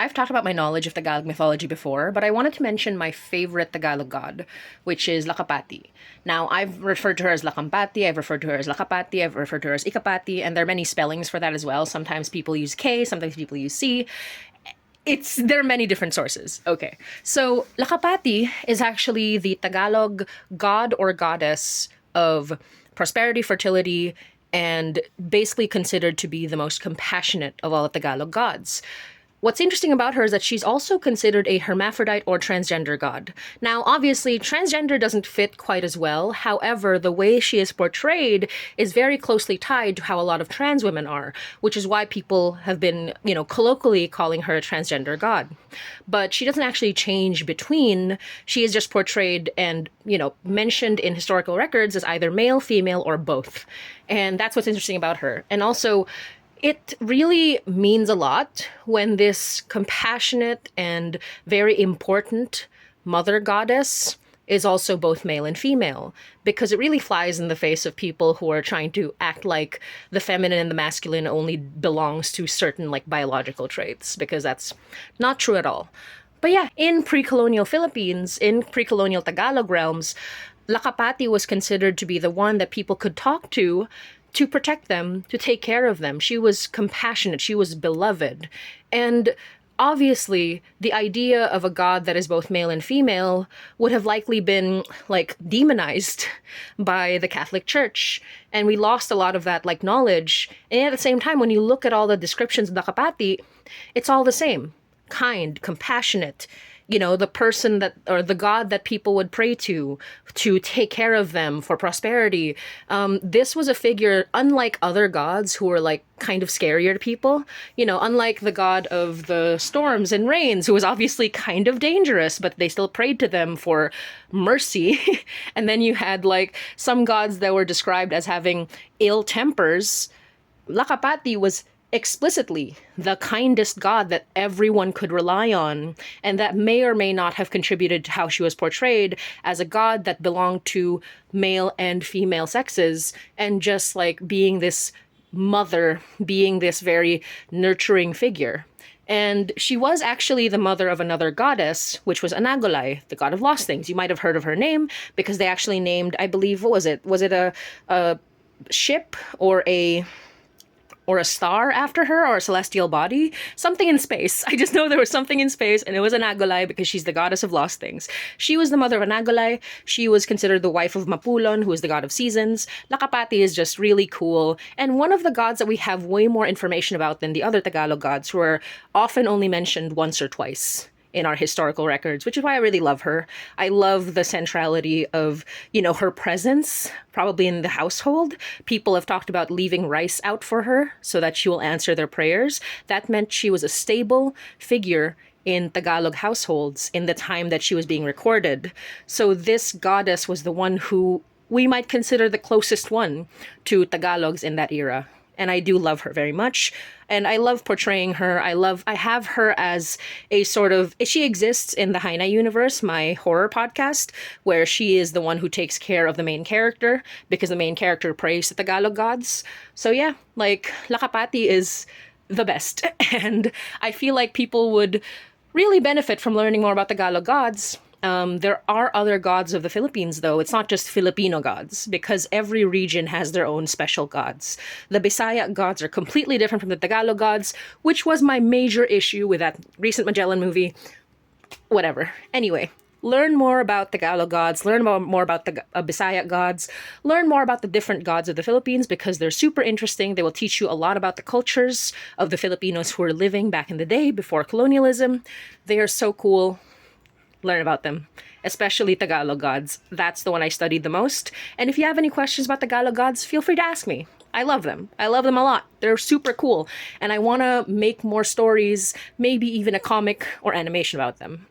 I've talked about my knowledge of Tagalog mythology before, but I wanted to mention my favorite Tagalog god, which is Lakapati. Now, I've referred to her as Lakampati, I've referred to her as Lakapati, I've referred to her as Ikapati, and there are many spellings for that as well. Sometimes people use K, sometimes people use C. There are many different sources. Okay. So, Lakapati is actually the Tagalog god or goddess of prosperity, fertility, and basically considered to be the most compassionate of all the Tagalog gods. What's interesting about her is that she's also considered a hermaphrodite or transgender god. Now, obviously, transgender doesn't fit quite as well. However, the way she is portrayed is very closely tied to how a lot of trans women are, which is why people have been, colloquially calling her a transgender god. But she doesn't actually change between. She is just portrayed and, mentioned in historical records as either male, female, or both. And that's what's interesting about her. And also, it really means a lot when this compassionate and very important mother goddess is also both male and female, because it really flies in the face of people who are trying to act like the feminine and the masculine only belongs to certain biological traits, because that's not true at all. But yeah, in pre-colonial Philippines, in pre-colonial Tagalog realms, Lakapati was considered to be the one that people could talk to protect them, to take care of them. She was compassionate, she was beloved. And obviously, the idea of a god that is both male and female would have likely been demonized by the Catholic Church. And we lost a lot of that knowledge. And at the same time, when you look at all the descriptions of Lakapati, it's all the same. Kind, compassionate, the person that, or the god that people would pray to take care of them for prosperity. This was a figure, unlike other gods who were kind of scarier to people, unlike the god of the storms and rains, who was obviously kind of dangerous, but they still prayed to them for mercy. And then you had some gods that were described as having ill tempers. Lakapati was explicitly the kindest god that everyone could rely on, and that may or may not have contributed to how she was portrayed as a god that belonged to male and female sexes, and just being this mother, being this very nurturing figure. And she was actually the mother of another goddess, which was Anagolay, the god of lost things. You might have heard of her name because they actually named, I believe, what was it? Was it a ship or a star after her, or a celestial body? Something in space. I just know there was something in space, and it was Anagolay because she's the goddess of lost things. She was the mother of Anagolay. She was considered the wife of Mapulon, who is the god of seasons. Lakapati is just really cool, and one of the gods that we have way more information about than the other Tagalog gods, who are often only mentioned once or twice in our historical records, which is why I really love her. I love the centrality of, her presence, probably in the household. People have talked about leaving rice out for her so that she will answer their prayers. That meant she was a stable figure in Tagalog households in the time that she was being recorded. So this goddess was the one who we might consider the closest one to Tagalogs in that era. And I do love her very much. And I love portraying her. I have her as a sort of, she exists in the Haina universe, my horror podcast, where she is the one who takes care of the main character because the main character prays the Tagalog gods. So yeah, Lakapati is the best. And I feel like people would really benefit from learning more about Tagalog gods. There are other gods of the Philippines, though. It's not just Filipino gods, because every region has their own special gods. The Bisaya gods are completely different from the Tagalog gods, which was my major issue with that recent Magellan movie. Whatever. Anyway, learn more about Tagalog gods, learn more about the Bisaya gods, learn more about the different gods of the Philippines, because they're super interesting. They will teach you a lot about the cultures of the Filipinos who were living back in the day before colonialism. They are so cool. Learn about them, especially Tagalog gods. That's the one I studied the most. And if you have any questions about Tagalog gods, feel free to ask me. I love them. I love them a lot. They're super cool. And I want to make more stories, maybe even a comic or animation about them.